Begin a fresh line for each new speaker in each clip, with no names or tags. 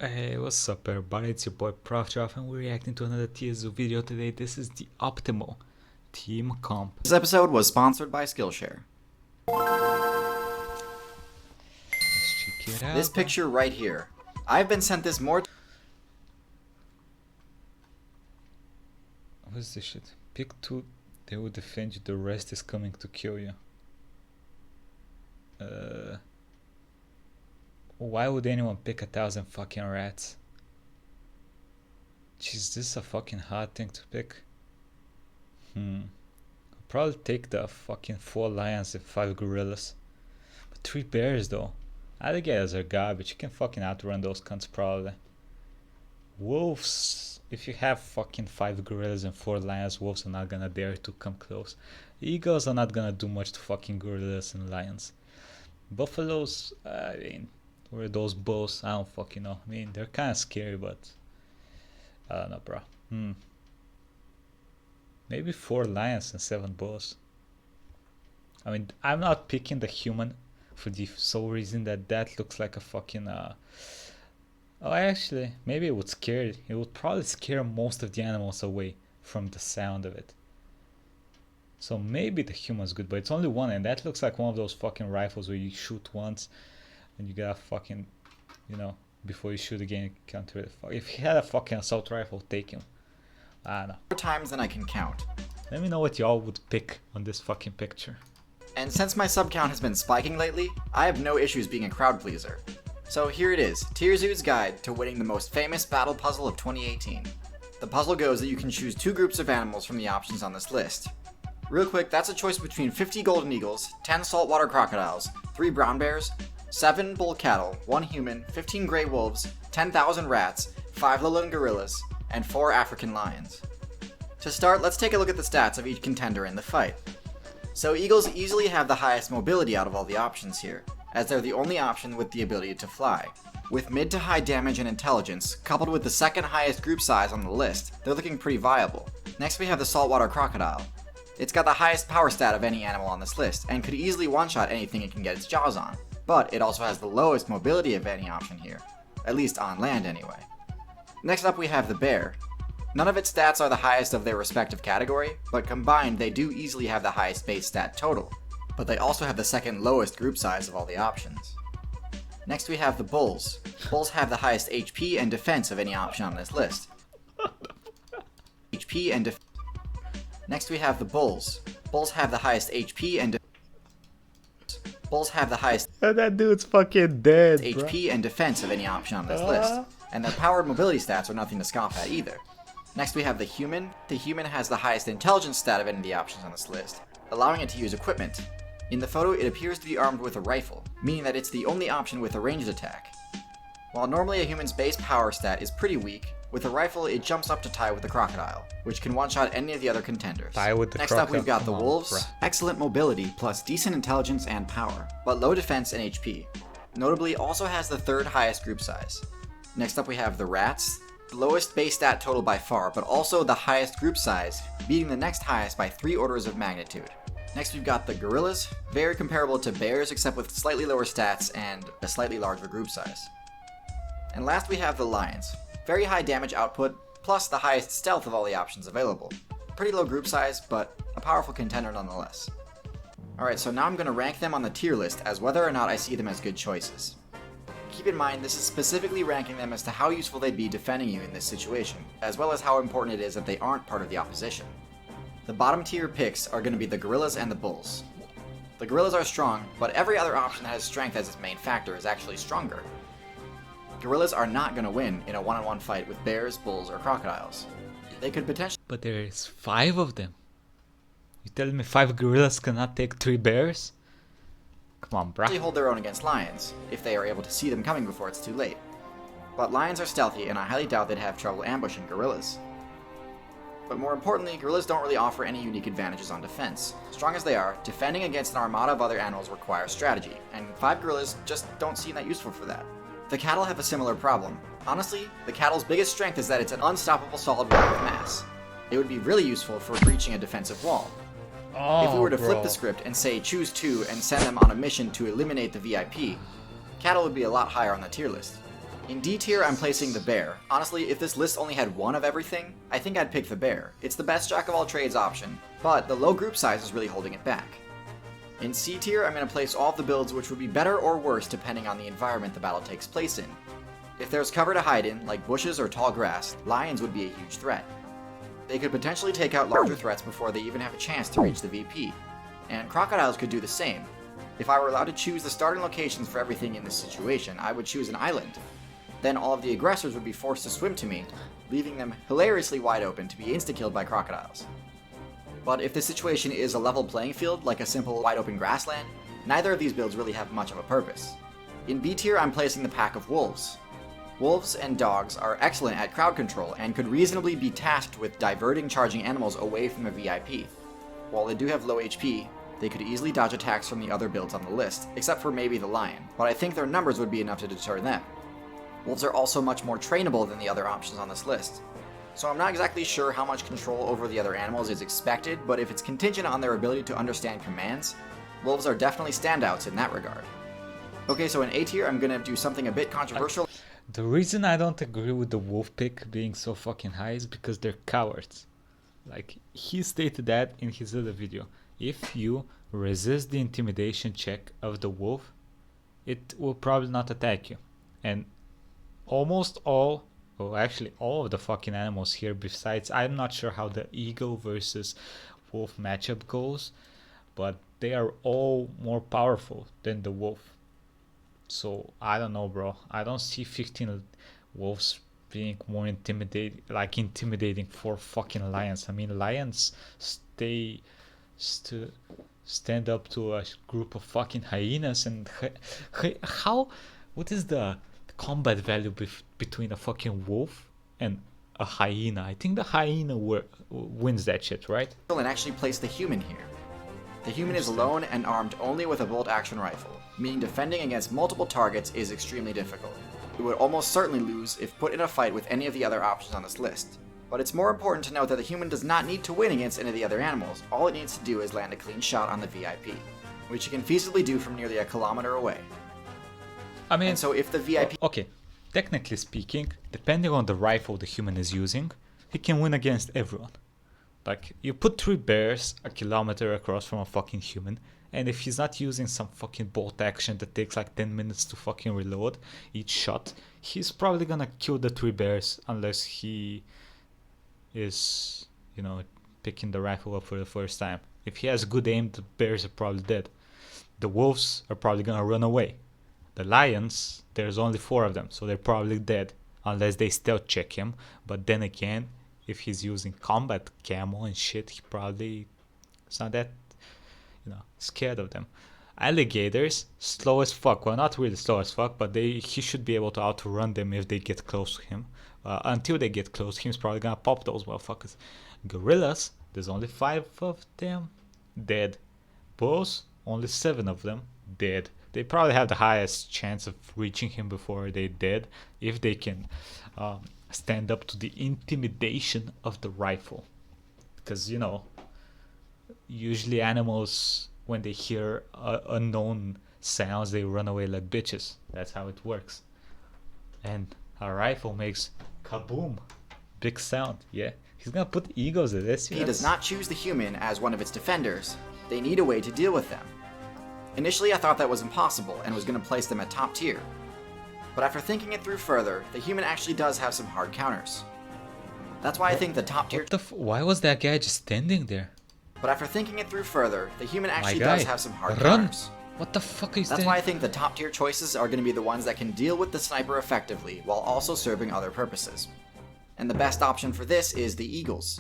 Hey, what's up everybody, it's your boy Proftrof and we're reacting to another TierZoo video today. This is the optimal team comp.
This episode was sponsored by Skillshare.
Let's check it out.
This picture right here. I've been sent this more.
What's this shit? Pick two, they will defend you, the rest is coming to kill you. Why would anyone pick 1,000 fucking rats? Jeez, this is a fucking hard thing to pick. I'll probably take the fucking 4 lions and 5 gorillas. But 3 bears though. Alligators are garbage, you can fucking outrun those cunts probably. Wolves, if you have fucking 5 gorillas and 4 lions, wolves are not gonna dare to come close. Eagles are not gonna do much to fucking gorillas and lions. Buffaloes, I mean, or those bulls, I don't fucking know. I mean, they're kind of scary, but I don't know, bro. Maybe 4 lions and 7 bulls. I mean, I'm not picking the human for the sole reason that that looks like a fucking oh, actually, maybe it would scare it. It would probably scare most of the animals away from the sound of it. So maybe the human's good, but it's only one, and that looks like one of those fucking rifles where you shoot once and you gotta fucking, you know, before you shoot again, you can't really if he had a fucking assault rifle, take him. I don't know.
More times than I can count.
Let me know what y'all would pick on this fucking picture.
And since my sub count has been spiking lately, I have no issues being a crowd pleaser. So here it is, TierZoo's guide to winning the most famous battle puzzle of 2018. The puzzle goes that you can choose 2 groups of animals from the options on this list. Real quick, that's a choice between 50 golden eagles, 10 saltwater crocodiles, 3 brown bears, 7 bull cattle, 1 human, 15 gray wolves, 10,000 rats, 5 lowland gorillas, and 4 African lions. To start, let's take a look at the stats of each contender in the fight. So eagles easily have the highest mobility out of all the options here, as they're the only option with the ability to fly. With mid to high damage and intelligence, coupled with the second highest group size on the list, they're looking pretty viable. Next we have the saltwater crocodile. It's got the highest power stat of any animal on this list, and could easily one-shot anything it can get its jaws on. But it also has the lowest mobility of any option here, at least on land anyway. Next up we have the bear. None of its stats are the highest of their respective category, but combined they do easily have the highest base stat total, but they also have the second lowest group size of all the options. Next we have the bulls. Bulls have the highest HP and defense of any option on this list. HP and Next we have the bulls. Bulls have the highest HP and Bulls have the highest
That dude's fucking dead,
HP and defense of any option on this list, and their powered mobility stats are nothing to scoff at either. Next we have the human. The human has the highest intelligence stat of any of the options on this list, allowing it to use equipment. In the photo it appears to be armed with a rifle, meaning that it's the only option with a ranged attack. While normally a human's base power stat is pretty weak, with a rifle it jumps up to tie with the crocodile, which can one-shot any of the other contenders.
Next
up we've got the wolves. Excellent mobility plus decent intelligence and power, but low defense and HP. Notably also has the 3rd highest group size. Next up we have the rats. The lowest base stat total by far, but also the highest group size, beating the next highest by 3 orders of magnitude. Next we've got the gorillas, very comparable to bears except with slightly lower stats and a slightly larger group size. And last we have the lions. Very high damage output, plus the highest stealth of all the options available. Pretty low group size, but a powerful contender nonetheless. Alright, so now I'm going to rank them on the tier list as whether or not I see them as good choices. Keep in mind this is specifically ranking them as to how useful they'd be defending you in this situation, as well as how important it is that they aren't part of the opposition. The bottom tier picks are going to be the gorillas and the bulls. The gorillas are strong, but every other option that has strength as its main factor is actually stronger. Gorillas are not going to win in a one-on-one fight with bears, bulls, or crocodiles. They could potentially...
But there is 5 of them. You telling me 5 gorillas cannot take 3 bears? Come on, bruh.
hold their own against lions, if they are able to see them coming before it's too late. But lions are stealthy, and I highly doubt they'd have trouble ambushing gorillas. But more importantly, gorillas don't really offer any unique advantages on defense. Strong as they are, defending against an armada of other animals requires strategy, and 5 gorillas just don't seem that useful for that. The cattle have a similar problem. Honestly, the cattle's biggest strength is that it's an unstoppable solid wall of mass. It would be really useful for breaching a defensive wall. If we were to flip the script and say choose 2 and send them on a mission to eliminate the VIP, cattle would be a lot higher on the tier list. In D tier, I'm placing the bear. Honestly, if this list only had one of everything, I think I'd pick the bear. It's the best jack of all trades option, but the low group size is really holding it back. In C tier, I'm going to place all of the builds which would be better or worse depending on the environment the battle takes place in. If there's cover to hide in, like bushes or tall grass, lions would be a huge threat. They could potentially take out larger threats before they even have a chance to reach the VP, and crocodiles could do the same. If I were allowed to choose the starting locations for everything in this situation, I would choose an island. Then all of the aggressors would be forced to swim to me, leaving them hilariously wide open to be insta-killed by crocodiles. But if the situation is a level playing field, like a simple wide open grassland, neither of these builds really have much of a purpose. In B tier, I'm placing the pack of wolves. Wolves and dogs are excellent at crowd control and could reasonably be tasked with diverting charging animals away from the VIP. While they do have low HP, they could easily dodge attacks from the other builds on the list, except for maybe the lion, but I think their numbers would be enough to deter them. Wolves are also much more trainable than the other options on this list. So I'm not exactly sure how much control over the other animals is expected, but if it's contingent on their ability to understand commands, wolves are definitely standouts in that regard. Okay, so in A tier, I'm gonna do something a bit controversial.
The reason I don't agree with the wolf pick being so fucking high is because they're cowards. Like, he stated that in his other video. If you resist the intimidation check of the wolf, it will probably not attack you. And almost all, well actually all of the fucking animals here, besides, I'm not sure how the eagle versus wolf matchup goes, but they are all more powerful than the wolf. So I don't know, bro. I don't see 15 wolves being more intimidating for fucking lions. I mean, lions stand up to a group of fucking hyenas, and how, what is the combat value between a fucking wolf and a hyena? I think the hyena wins that shit, right?
And actually place the human here. The human is alone and armed only with a bolt-action rifle, meaning defending against multiple targets is extremely difficult. It would almost certainly lose if put in a fight with any of the other options on this list. But it's more important to note that the human does not need to win against any of the other animals. All it needs to do is land a clean shot on the VIP, which it can feasibly do from nearly a kilometer away.
I mean,
and so if the VIP...
Okay, technically speaking, depending on the rifle the human is using, he can win against everyone. Like, you put 3 bears a kilometer across from a fucking human, and if he's not using some fucking bolt action that takes like 10 minutes to fucking reload each shot, he's probably gonna kill the 3 bears unless he is, you know, picking the rifle up for the first time. If he has good aim, the bears are probably dead. The wolves are probably gonna run away. The lions, there's only 4 of them, so they're probably dead unless they stealth check him. But then again, if he's using combat camo and shit, he probably is not that, you know, scared of them. Alligators, slow as fuck. Well, not really slow as fuck, but he should be able to outrun them if they get close to him. Until they get close, he's probably gonna pop those motherfuckers. Gorillas, there's only 5 of them, dead. Bulls, only 7 of them, dead. They probably have the highest chance of reaching him before they're dead if they can stand up to the intimidation of the rifle. Because, you know, usually animals, when they hear unknown sounds, they run away like bitches. That's how it works. And a rifle makes kaboom, big sound. Yeah, he's gonna put eagles at this.
He does not choose the human as one of its defenders. They need a way to deal with them. Initially, I thought that was impossible and was going to place them at top tier. But after thinking it through further, the human actually does have some hard counters. That's why I think the top tier...
Why was that guy just standing there?
But after thinking it through further, the human actually does have some hard
Run!
counters.
What the fuck is that?
That's why I think the top tier choices are going to be the ones that can deal with the sniper effectively while also serving other purposes. And the best option for this is the eagles.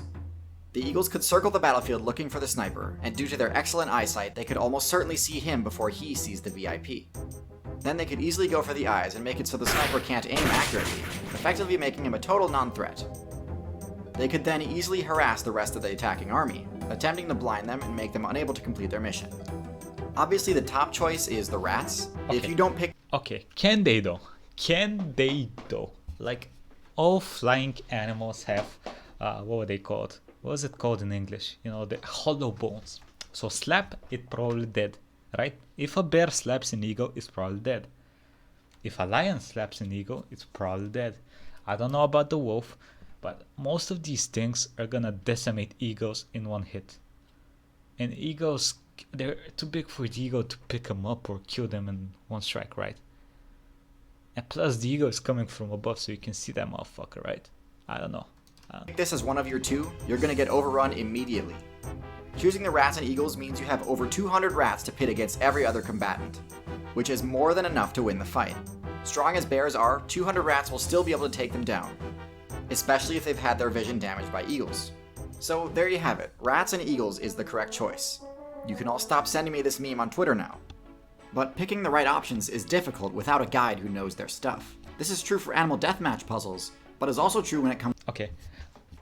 The eagles could circle the battlefield looking for the sniper, and due to their excellent eyesight, they could almost certainly see him before he sees the VIP. Then they could easily go for the eyes and make it so the sniper can't aim accurately, effectively making him a total non-threat. They could then easily harass the rest of the attacking army, attempting to blind them and make them unable to complete their mission. Obviously the top choice is the rats.
Okay.
If you don't pick...
Okay, can they though? Can they though? Like, all flying animals have, what were they called? What was it called in English? You know, the hollow bones. So slap, it probably dead, right? If a bear slaps an eagle, it's probably dead. If a lion slaps an eagle, it's probably dead. I don't know about the wolf, but most of these things are gonna decimate eagles in one hit. And eagles, they're too big for the eagle to pick them up or kill them in one strike, right? And plus the eagle is coming from above, so you can see that motherfucker, right? I don't know.
Pick this as one of your two, you're gonna get overrun immediately. Choosing the rats and eagles means you have over 200 rats to pit against every other combatant, which is more than enough to win the fight. Strong as bears are, 200 rats will still be able to take them down, especially if they've had their vision damaged by eagles. So there you have it, rats and eagles is the correct choice. You can all stop sending me this meme on Twitter now. But picking the right options is difficult without a guide who knows their stuff. This is true for animal deathmatch puzzles, but is also true when it comes.
Okay,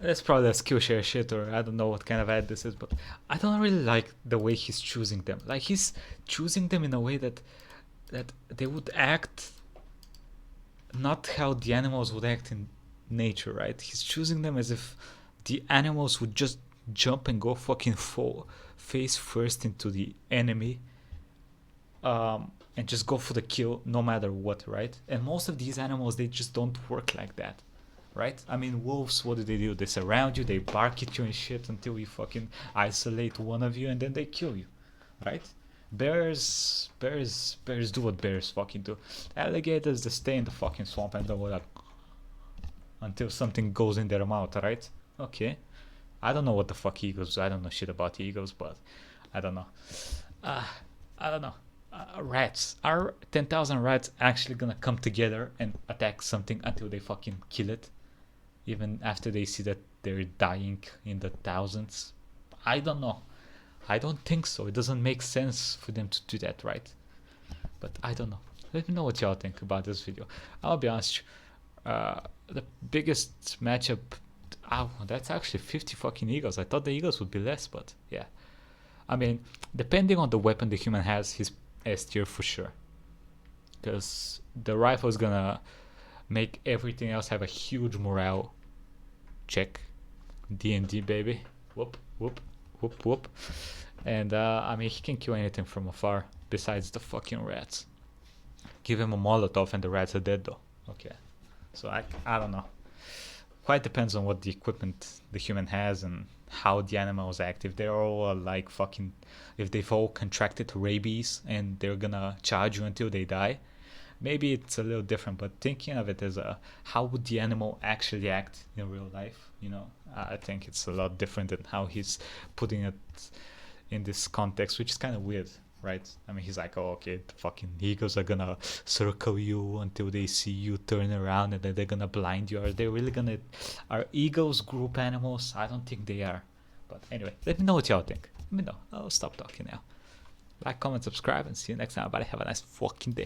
that's probably a Skillshare shit, or I don't know what kind of ad this is, but I don't really like the way he's choosing them. Like, he's choosing them in a way that they would act not how the animals would act in nature, right? He's choosing them as if the animals would just jump and go fucking full face first into the enemy, and just go for the kill no matter what, right? And most of these animals, they just don't work like that, right? I mean, wolves, what do? They surround you, they bark at you and shit until you fucking isolate one of you, and then they kill you, right? Bears do what bears fucking do. Alligators, they stay in the fucking swamp and go like until something goes in their mouth, right? Okay. I don't know what the fuck eagles. I don't know shit about eagles, but I don't know. I don't know. Rats. Are 10,000 rats actually gonna come together and attack something until they fucking kill it? Even after they see that they're dying in the thousands? I don't know. I don't think so. It doesn't make sense for them to do that, right? But I don't know. Let me know what y'all think about this video. I'll be honest. The biggest matchup. Oh, that's actually 50 fucking eagles. I thought the eagles would be less, but yeah. I mean, depending on the weapon the human has, he's S tier for sure. Because the rifle is gonna make everything else have a huge morale check. D&D, baby. Whoop, whoop, whoop, whoop. And I mean, he can kill anything from afar besides the fucking rats. Give him a Molotov and the rats are dead though. Okay. So I don't know. Quite depends on what the equipment the human has and how the animals act. If they're all like fucking, if they've all contracted rabies and they're gonna charge you until they die, maybe it's a little different. But thinking of it as a, how would the animal actually act in real life, you know, I think it's a lot different than how he's putting it in this context, which is kind of weird, right? I mean, he's like, oh, okay, the fucking eagles are gonna circle you until they see you turn around and then they're gonna blind you. Are they really gonna, are eagles group animals? I don't think they are. But anyway, let me know what y'all think. Let me know. I'll stop talking now. Like, comment, subscribe, and see you next time. Everybody have a nice fucking day.